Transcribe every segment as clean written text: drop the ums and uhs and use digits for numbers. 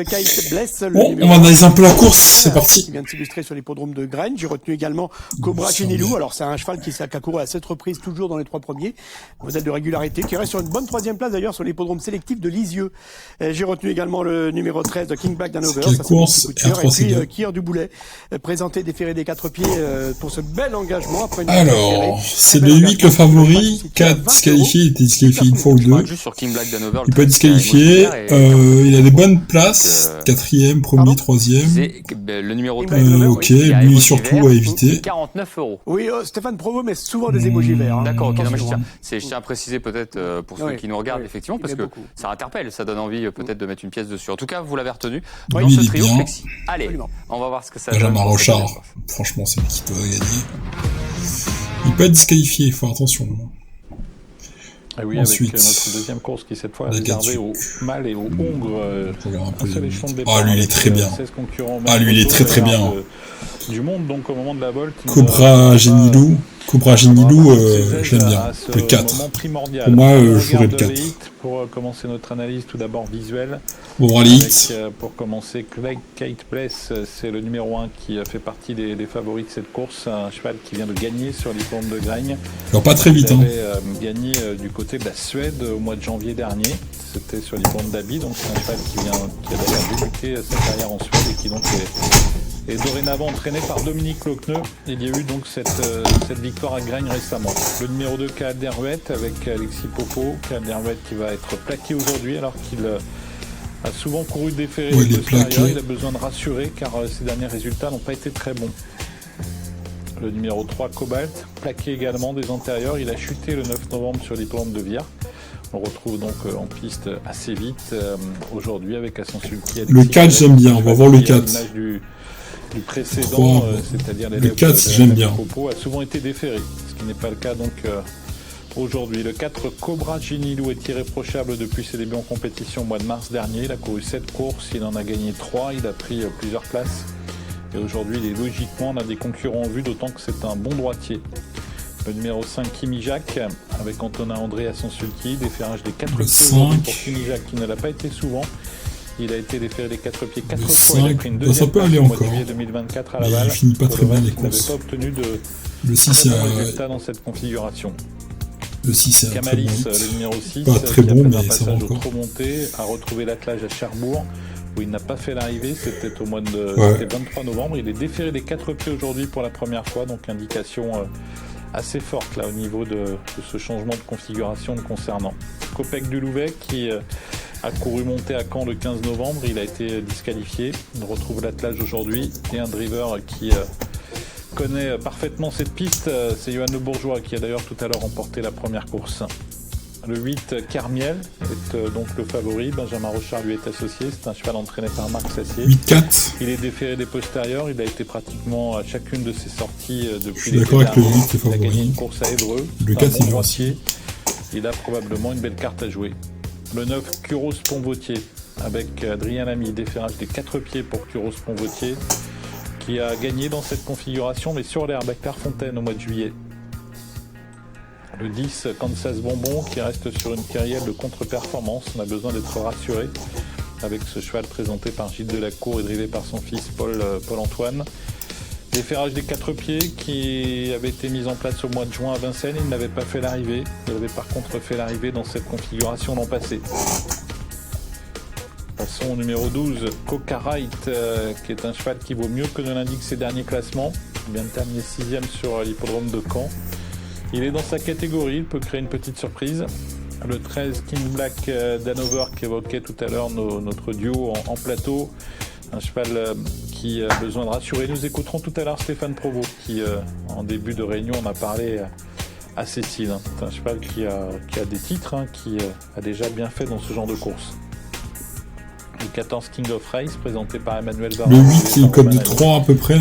Kite Bless, Bon, on va analyser un peu la course, c'est parti. Qui vient de s'illustrer sur l'hippodrome de Graines. J'ai retenu également Cobra Genilou. Alors c'est un cheval qui a couru à 7 reprises, toujours dans les 3 premiers. Modèle de régularité, qui reste sur une bonne 3e place d'ailleurs sur l'hippodrome sélectif de Lisieux. J'ai retenu également le numéro 13 de King Black d'Hanover. Quelle course, R3C2. Et puis Kier du Boulet, présenté déféré des 4 pieds pour ce bel engagement. Après une alors, c'est le 8 le favori, 4 disqualifié, il était disqualifié une fois ou deux. Juste sur King Black d'Hanover, Il peut être disqualifié, il a des bonnes places, 4e, 1er, 3e. Le numéro ok, lui surtout à éviter. 49 €. Oui, Stéphane Provo met souvent des émojis verts. D'accord, ok. Non, mais je tiens à préciser peut-être pour ceux qui nous regardent, effectivement, parce que ça interpelle, ça donne envie peut-être de mettre une pièce dessus. En tout cas, vous l'avez retenu dans ce trio flexi. Allez, on va voir ce que ça donne. Benjamin Rochard, franchement, c'est lui qui peut gagner. Il peut être disqualifié, il faut attention. Et oui, ensuite, avec notre deuxième course qui cette fois est réservée aux mâles et aux hongres. Ah, lui il est très bien. Ah, lui il est très très bien. Du monde, donc au moment de la volte. Cobra Genilou, je l'aime bien. Le 4. Pour moi, je jouerais le 4. Pour commencer notre analyse, tout d'abord visuelle. Pour commencer, Kite Bless, c'est le numéro 1 qui fait partie des favoris de cette course. Un cheval qui vient de gagner sur l'hippodrome de Graines. Alors pas très vite. Il avait gagné du côté de la Suède au mois de janvier dernier. C'était sur l'hippodrome d'Aby, donc c'est un cheval qui a d'ailleurs débuté sa carrière en Suède et qui donc est dorénavant entraîné par Dominique Lochneux. Il y a eu donc cette victoire à Graines récemment. Le numéro 2, Calderuette, avec Alexis Popo. Calderuette qui va être plaqué aujourd'hui alors qu'il a souvent couru déféré de postérieur. Il a besoin de rassurer car ses derniers résultats n'ont pas été très bons. Le numéro 3, Cobalt, plaqué également des antérieurs. Il a chuté le 9 novembre sur l'hippodrome de Vire. On retrouve donc en piste assez vite aujourd'hui avec Ascensulki. Le 4, j'aime bien. On va voir le 4. Du précédent, c'est-à-dire le 4, j'aime bien. A souvent été déféré, ce qui n'est pas le cas donc aujourd'hui. Le 4, Cobra Genilou est irréprochable depuis ses débuts en compétition au mois de mars dernier. Il a couru 7 courses, il en a gagné 3, il a pris plusieurs places. Et aujourd'hui, il est logiquement, on a des concurrents en vue, d'autant que c'est un bon droitier. Le numéro 5, Kimi Jacques, avec Antonin André à Ascensulki, déferrage des 4 pieds pour Kimi Jacques, qui ne l'a pas été souvent. Il a été déféré des 4 pieds 4 fois, il a pris une deuxième place au mois de juillet 2024 à Laval. Il finit pas très bien les courses. Il n'avait pas obtenu le 6 résultat dans cette configuration. Le 6 c'est Camalis, le numéro 6, pas très bon, mais ça va encore. Trop monté, a retrouvé l'attelage à Cherbourg, où il n'a pas fait l'arrivée, c'était au mois de c'était 23 novembre. Il est déféré des 4 pieds aujourd'hui pour la première fois, donc indication assez forte là au niveau de ce changement de configuration le concernant. Copec du Louvet qui a couru monter à Caen le 15 novembre, il a été disqualifié. On retrouve l'attelage aujourd'hui et un driver qui connaît parfaitement cette piste, c'est Johan Le Bourgeois qui a d'ailleurs tout à l'heure remporté la première course. Le 8, Carmiel, est donc le favori. Benjamin Rochard lui est associé. C'est un cheval entraîné par Marc Sassier. 8-4. Il est déféré des postérieurs. Il a été pratiquement à chacune de ses sorties depuis l'été dernier. Je suis d'accord avec le 8, c'est favori. Il a gagné une course à Évreux. Le 4, c'est un bon droitier. Il a probablement une belle carte à jouer. Le 9, Curos Pont-Vautier, avec Adrien Lamy. Déferrage des 4 pieds pour Curos Pont-Vautier, qui a gagné dans cette configuration, mais sur l'herbe avec Clairefontaine au mois de juillet. Le 10, Kansas Bonbon, qui reste sur une carrière de contre-performance. On a besoin d'être rassuré avec ce cheval présenté par Gilles Delacour et drivé par son fils Paul-Antoine. Déferrage des 4 pieds qui avait été mis en place au mois de juin à Vincennes. Il n'avait pas fait l'arrivée. Il avait par contre fait l'arrivée dans cette configuration l'an passé. Passons au numéro 12, Coca Right, qui est un cheval qui vaut mieux que ne l'indiquent ses derniers classements. Il vient de terminer 6e sur l'hippodrome de Caen. Il est dans sa catégorie, il peut créer une petite surprise. Le 13, King Black d'Hanover, qui évoquait tout à l'heure notre duo en plateau. Un cheval qui a besoin de rassurer. Nous écouterons tout à l'heure Stéphane Provo, qui en début de réunion en a parlé à Cécile. C'est un cheval qui a des titres, qui a déjà bien fait dans ce genre de course. Le 14, King of Race, présenté par Emmanuel Varron. Le 8, c'est une cote de 3 à peu près.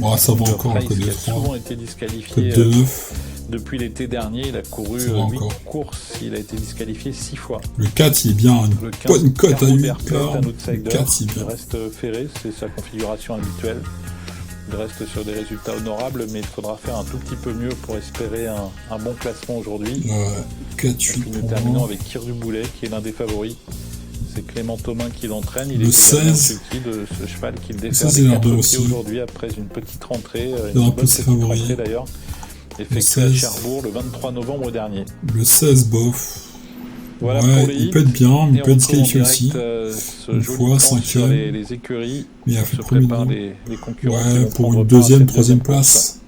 Bon, ça va encore, une cote de 3. Il a souvent été disqualifié depuis l'été dernier. Il a couru 8 courses, il a été disqualifié 6 fois. Le 4, il est bien, une bonne cote à 8. Le 4, il reste ferré, c'est sa configuration habituelle. Il reste sur des résultats honorables, mais il faudra faire un tout petit peu mieux pour espérer un bon classement aujourd'hui. 4-8. Nous terminons avec Kier du Boulet, qui est l'un des favoris. C'est Clément Thomain qui l'entraîne. Il le est 16 de ce cheval qu'il défère ça, des 4 pieds aujourd'hui après une petite rentrée. Une bonne petite rentrée d'ailleurs. Effectuée à Cherbourg le 23 novembre dernier. Le 16 bof. Voilà ouais, pour les il peut être bien, mais il peut être disqualifié aussi. Une fois, 5e. Les écuries. Mais il a fait premier nom. Les concurrents ouais, pour une deuxième, troisième place.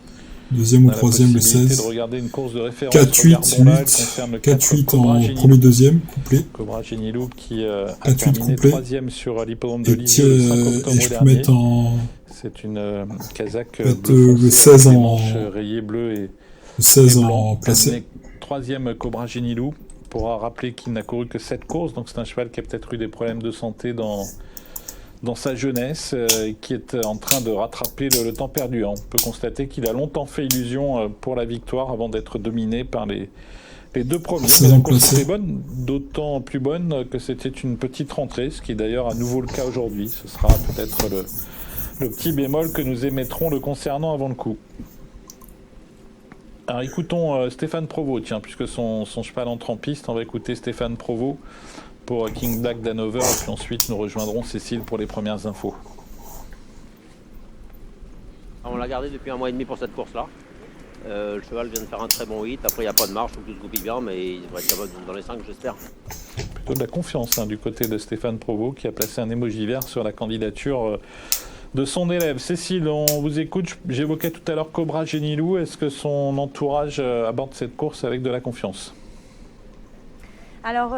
Deuxième ou troisième, le 16. 4-8 en premier, deuxième, couplé. Cobra Genilou qui a terminé troisième sur l'hippodrome de Lisieux le 5 octobre et je peux mettre en... C'est une casaque bleu le 16 en... rayé bleu et... Le 16 et blanc, en placé. Troisième Cobra Genilou. On pourra rappeler qu'il n'a couru que 7 courses, donc c'est un cheval qui a peut-être eu des problèmes de santé dans sa jeunesse, qui est en train de rattraper le temps perdu. On peut constater qu'il a longtemps fait illusion pour la victoire avant d'être dominé par les deux premiers. La course était bonne, d'autant plus bonne que c'était une petite rentrée, ce qui est d'ailleurs à nouveau le cas aujourd'hui. Ce sera peut-être le petit bémol que nous émettrons le concernant avant le coup. Alors écoutons Stéphane Provost, tiens, puisque son cheval entre en piste, on va écouter Stéphane Provost pour King Black d'Hanover, et puis ensuite nous rejoindrons Cécile pour les premières infos. On l'a gardé depuis 1 mois et demi pour cette course-là. Le cheval vient de faire un très bon hit, après il n'y a pas de marche, il faut que tout se goupille bien, mais il devrait être capable dans les 5, j'espère. Plutôt de la confiance du côté de Stéphane Provost, qui a placé un émoji vert sur la candidature de son élève. Cécile, on vous écoute, j'évoquais tout à l'heure Cobra Genilou, est-ce que son entourage aborde cette course avec de la confiance ? Alors,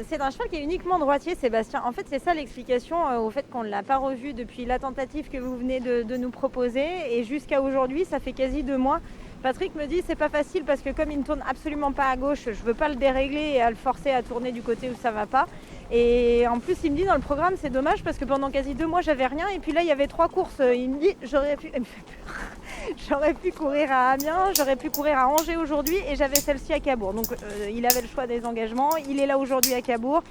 c'est un cheval qui est uniquement droitier, Sébastien. En fait, c'est ça l'explication au fait qu'on ne l'a pas revu depuis la tentative que vous venez de nous proposer. Et jusqu'à aujourd'hui, ça fait quasi 2 mois. Patrick me dit c'est pas facile parce que comme il ne tourne absolument pas à gauche, je ne veux pas le dérégler et à le forcer à tourner du côté où ça va pas. Et en plus, il me dit dans le programme, c'est dommage parce que pendant quasi 2 mois, j'avais rien. Et puis là, il y avait 3 courses. Il me dit j'aurais pu courir à Amiens, j'aurais pu courir à Angers aujourd'hui et j'avais celle-ci à Cabourg. Donc il avait le choix des engagements. Il est là aujourd'hui à Cabourg.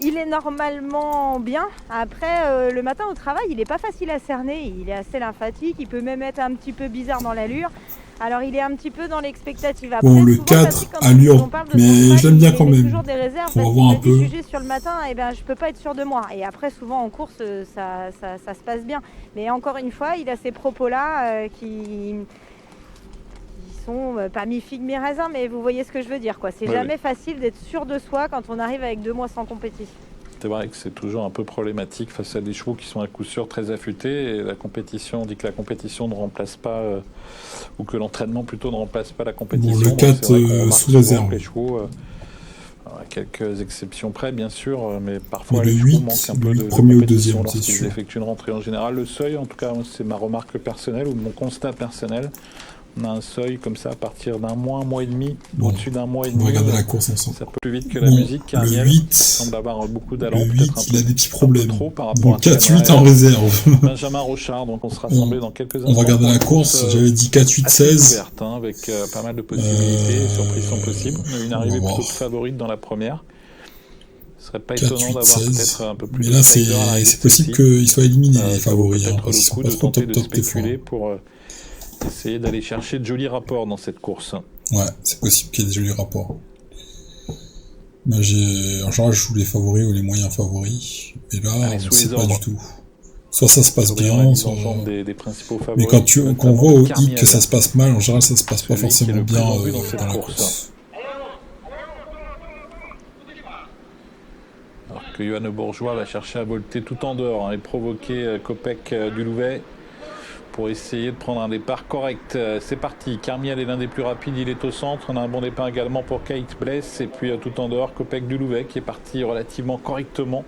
Il est normalement bien. Après, le matin au travail, il n'est pas facile à cerner. Il est assez lymphatique. Il peut même être un petit peu bizarre dans l'allure. Alors il est un petit peu dans l'expectative. Après, bon, le 4, allure, mais je l'aime bien quand même. On va voir un peu. Juger sur le matin, et ben, je ne peux pas être sûr de moi. Et après, souvent en course, ça se passe bien. Mais encore une fois, il a ces propos-là qui sont pas mi-figue, mi-raisin, mais vous voyez ce que je veux dire, quoi. C'est jamais facile d'être sûr de soi quand on arrive avec 2 mois sans compétition. C'est vrai que c'est toujours un peu problématique face à des chevaux qui sont à coup sûr très affûtés. Et la compétition, on dit que la compétition ne remplace pas, ou que l'entraînement plutôt ne remplace pas la compétition. Bon, le 4 sous réserve. Les chevaux, à quelques exceptions près, bien sûr, mais parfois le les 8, chevaux manquent un peu de premier ou deuxième, lorsqu'ils effectuent une rentrée en général. Le seuil, en tout cas, c'est ma remarque personnelle ou mon constat personnel. On a un seuil comme ça à partir d'1 mois, 1 mois et demi, au-dessus d'1 mois et demi. On va regarder la course ensemble. Ça peut plus vite que la musique. Le 8, semble avoir beaucoup d'allant. Le 8, il a des petits problèmes. Donc 4-8 en réserve. Benjamin Rochard, donc on se rassemble dans quelques instants. On va regarder la course, j'avais dit 4-8-16. Ouverte, avec pas mal de possibilités, les surprises sont possibles. Une arrivée plutôt favorite dans la première. Ce serait pas étonnant d'avoir peut-être un peu plus. Mais là, c'est possible qu'ils soient éliminés, les favoris. Parce qu'ils sont pas trop top des fois. Pour essayer d'aller chercher de jolis rapports dans cette course. Ouais, c'est possible qu'il y ait des jolis rapports. Moi, en général, je joue les favoris ou les moyens favoris. Et là, on ne sait pas du tout. Soit ça se passe bien, soit... des principaux favoris. Mais quand on voit au hic que ça se passe mal, en général, ça se passe pas forcément bien dans la course. Alors que Yoann Bourgeois va chercher à volter tout en dehors et provoquer Kopek du Louvet pour essayer de prendre un départ correct. C'est parti, Carmiel est l'un des plus rapides, il est au centre. On a un bon départ également pour Kate Bless. Et puis tout en dehors, Kopek du Louvet qui est parti relativement correctement.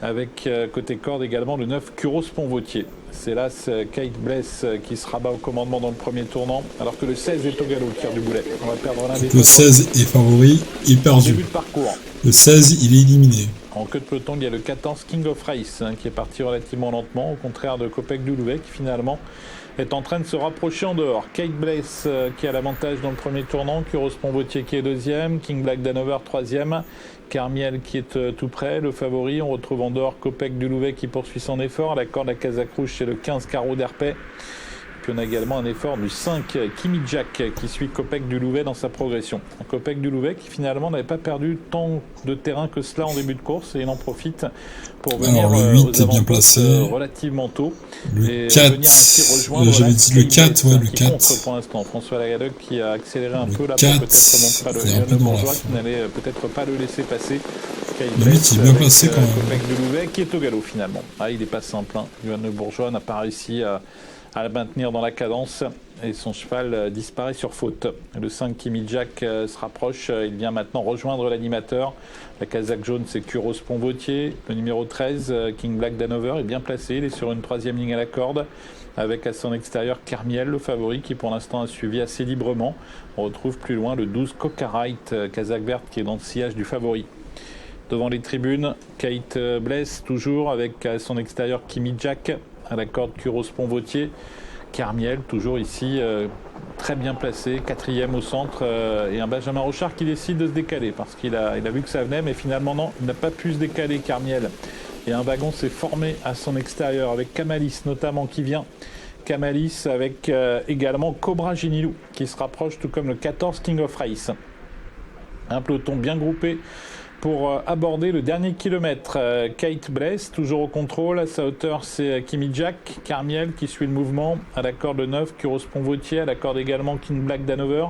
Avec côté corde également le 9 Curos Pont-Vautier. C'est là Kate Bless qui se rabat au commandement dans le premier tournant, alors que le 16 est au galop, tire du boulet. On va perdre l'un des le 16 est favori et perdu. Début de parcours. Le 16, il est éliminé. En queue de peloton, il y a le 14 King of Race qui est parti relativement lentement, au contraire de Kopek du Louvet qui finalement est en train de se rapprocher en dehors. Kate Bless qui a l'avantage dans le premier tournant, Curos Pont-Vautier qui est deuxième, King Black d'Hanover troisième, Carmiel qui est tout près, le favori. On retrouve en dehors Kopek du Louvet qui poursuit son effort. À la corde à Casacrouche, c'est le 15 Carreau d'Herpet. puis on a également un effort du 5 Kimi Jack qui suit Kopek du Louvet dans sa progression. Un Kopek du Louvet qui finalement n'avait pas perdu tant de terrain que cela en début de course et il en profite pour venir le 8 aux est bien placé. Relativement tôt. Le 4, j'avais dit le 4, ouais, le 4. Pour l'instant, François Lagadec qui a accéléré un peu là 4, pour peut-être remontrer le Bourgeois qui n'allait peut-être pas le laisser passer. Le 8 il est bien placé quand même. Kopek du Louvet qui est au galop finalement. Ah, il est pas simple. Johan Le Bourgeois n'a pas réussi à le maintenir dans la cadence et son cheval disparaît sur faute. Le 5 Kimi Jack se rapproche, il vient maintenant rejoindre l'animateur. La casaque jaune c'est Kuros Ponvautier. Le numéro 13 King Black d'Hanover est bien placé, il est sur une 3e ligne à la corde avec à son extérieur Carmiel, le favori qui pour l'instant a suivi assez librement. On retrouve plus loin le 12 Cocarite, casaque verte qui est dans le sillage du favori. Devant les tribunes, Kate Bless toujours avec à son extérieur Kimi Jack, à la corde Kuros Ponvautier, Carmiel toujours ici très bien placé, 4e au centre et un Benjamin Rochard qui décide de se décaler parce qu'il a vu que ça venait mais finalement non, il n'a pas pu se décaler Carmiel et un wagon s'est formé à son extérieur avec Kamalis notamment qui vient. Kamalis avec également Cobra Genilou qui se rapproche tout comme le 14 King of Race. Un peloton bien groupé pour aborder le dernier kilomètre. Kate Bless, toujours au contrôle. À sa hauteur, c'est Kimi Jack. Carmiel qui suit le mouvement. À la corde 9, Kuros Ponvautier. À la corde également King Black d'Hanover.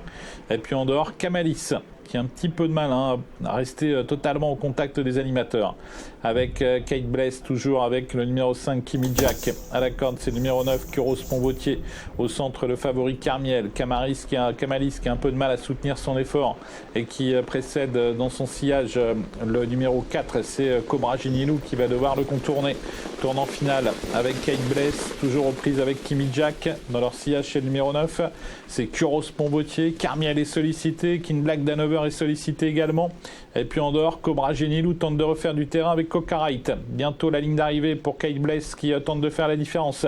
Et puis en dehors, Kamalis, qui a un petit peu de mal à rester totalement au contact des animateurs. Avec Kate Bless, toujours avec le numéro 5, Kimi Jack. À la corde, c'est le numéro 9, Kuros Ponvautier. Au centre, le favori Carmiel. Kamalis qui a un peu de mal à soutenir son effort et qui précède dans son sillage le numéro 4, c'est Cobra Genilou qui va devoir le contourner. Tournant final avec Kate Bless, toujours aux prises avec Kimi Jack. Dans leur sillage, chez le numéro 9, c'est Kuros Ponvautier. Carmiel est sollicité. King Black d'Hanover est sollicité également. Et puis en dehors, Cobra Genilou tente de refaire du terrain avec Cocarite. Bientôt la ligne d'arrivée pour Kate Bless qui tente de faire la différence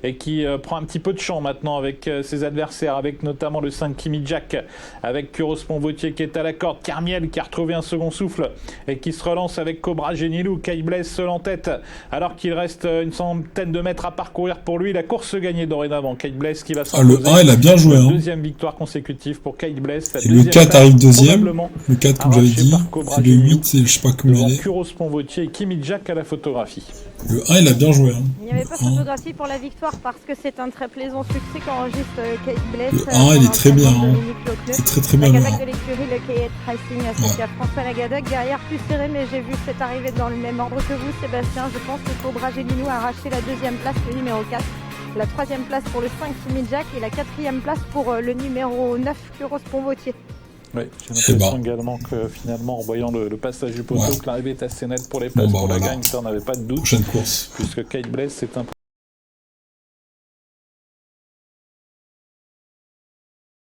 et qui prend un petit peu de champ maintenant avec ses adversaires, avec notamment le 5 Kimi Jack, avec Kuros Ponvautier qui est à la corde, Carmiel qui a retrouvé un second souffle et qui se relance avec Cobra Genilou. Kate Bless seul en tête alors qu'il reste une centaine de mètres à parcourir pour lui. La course gagnée dorénavant. Kate Bless qui va s'imposer. Le 1 il a bien joué. Deuxième victoire consécutive pour Kate Bless. Et le 4 arrive deuxième. Le 4 comme j'avais dit. Et le 8 je sais pas combien il est. Kuros Ponvautier et Kimi Jack à la photographie. Le 1 il a bien joué. Il n'y avait pas de photographie pour la victoire parce que c'est un très plaisant succès qu'enregistre Kate Bless. Le 1 il est très bien. C'est très bien. La casaque de l'écurie, le Kayet Racing, c'est à François Lagadec. Derrière plus serré, mais j'ai vu cette arrivée dans le même ordre que vous, Sébastien. Je pense que Cobra Genilou a arraché la 2e place, le numéro 4. La 3e place pour le 5 Kimi Jack et la 4e place pour le numéro 9 Kuros Ponvautier. Oui, j'ai l'impression également que finalement, en voyant le passage du poteau, que l'arrivée est assez nette pour les places pour la gagne, ça on n'avait pas de doute. Prochaine course. Puisque Kate Bless s'est imposé.